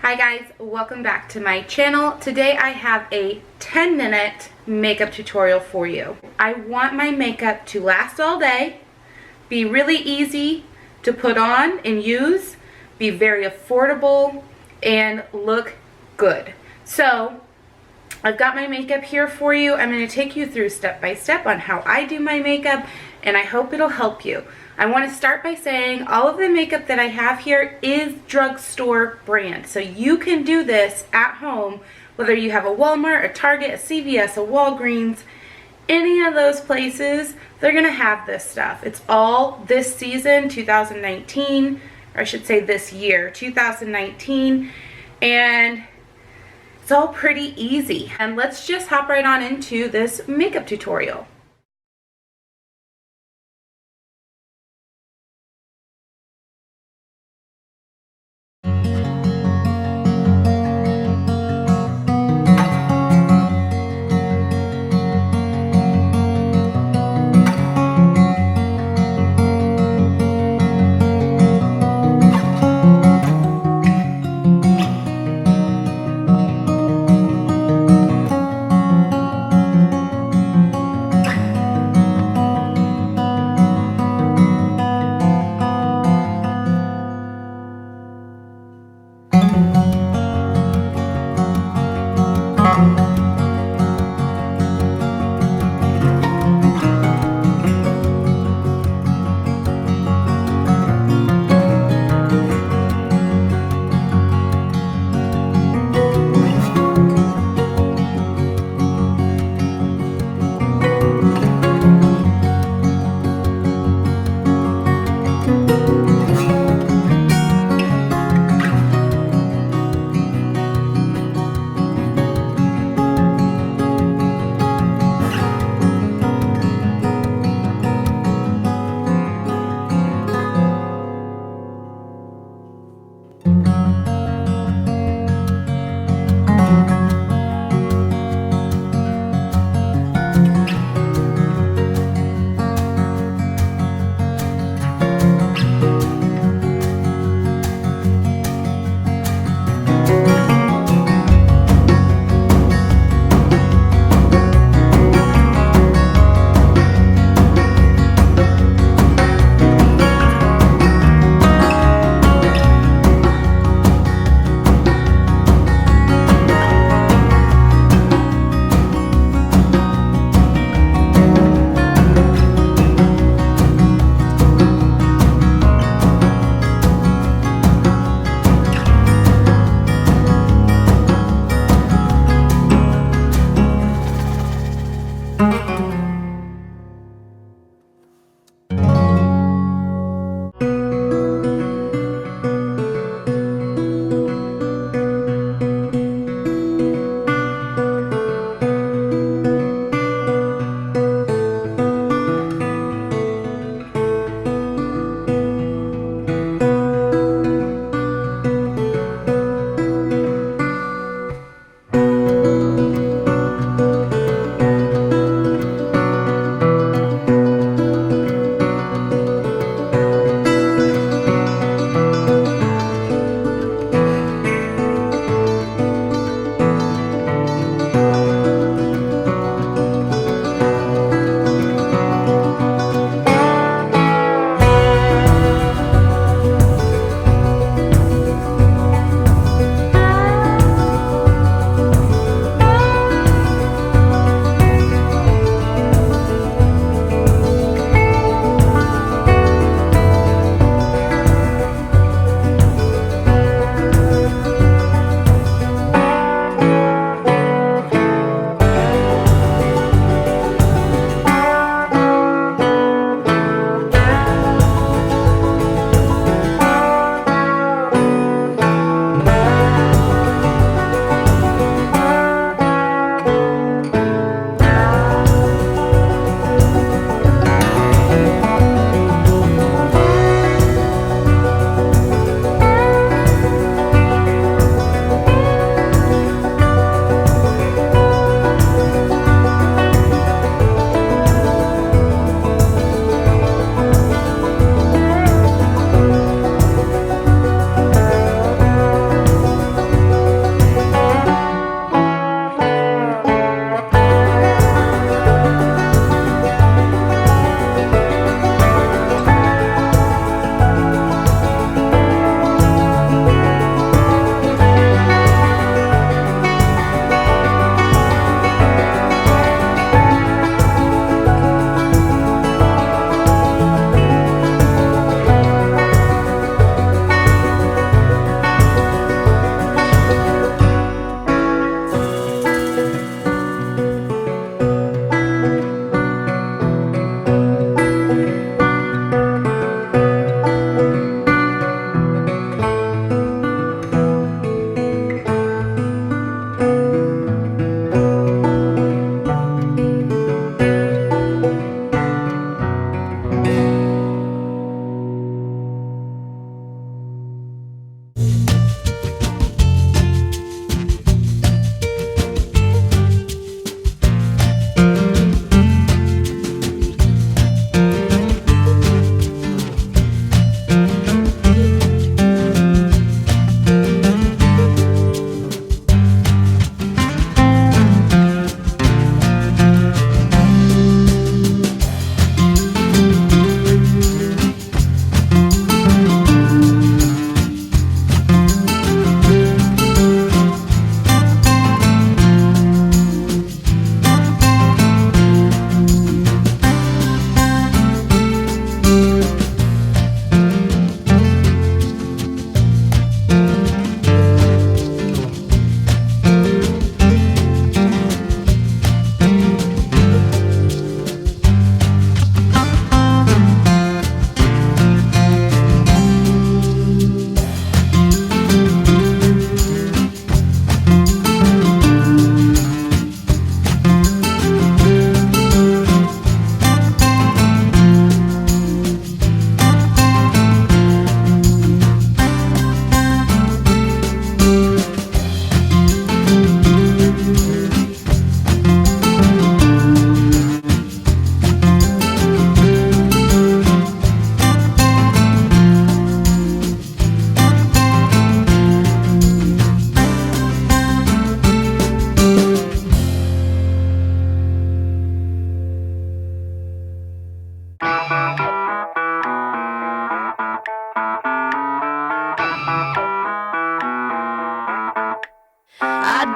Hi guys, welcome back to my channel. Today I have a 10-minute makeup tutorial for you. I want my makeup to last all day, be really easy to put on and use, be very affordable, and look good. So I've got my makeup here for you. I'm going to take you through step by step on how I do my makeup, and I hope it'll help you. I want to start by saying all of the makeup that I have here is drugstore brand. So you can do this at home, whether you have a Walmart, a Target, a CVS, a Walgreens, any of those places, they're going to have this stuff. It's all this season, 2019, or I should say this year, 2019, and it's all pretty easy. And let's just hop right on into this makeup tutorial.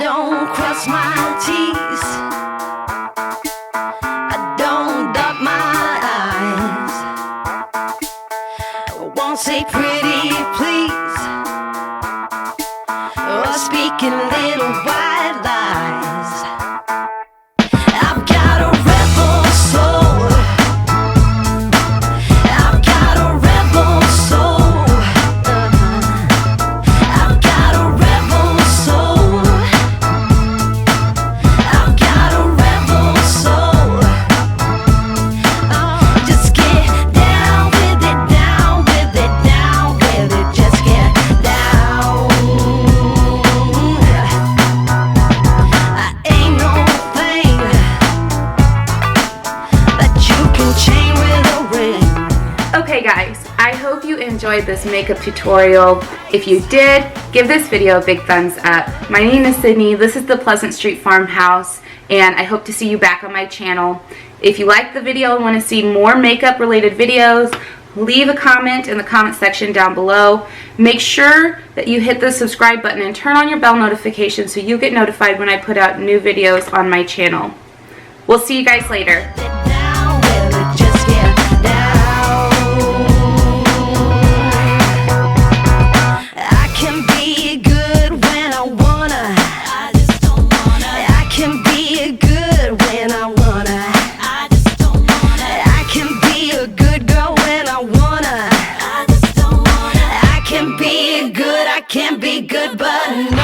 don't cross my T's, I don't dot my I's, I won't say pretty please, or speaking little white lies. I've got a rebel soul, I've got a rebel soul, I've got a rebel soul, I've got a rebel soul. Oh, just get down with it, down with it, down with it, just get down. I ain't no thing that you can chain with a ring. Okay guys, I hope you enjoyed this makeup tutorial. If you did, give this video a big thumbs up. My name is Sydney, this is the Pleasant Street Farmhouse, and I hope to see you back on my channel. If you liked the video and want to see more makeup related videos, leave a comment in the comment section down below. Make sure that you hit the subscribe button and turn on your bell notification so you get notified when I put out new videos on my channel. We'll see you guys later. Down with it, just get down. I can be good when I wanna, I just don't wanna. I can be good when I wanna, I just don't wanna. I can be a good girl when I wanna, I just don't wanna. I can be good, but no.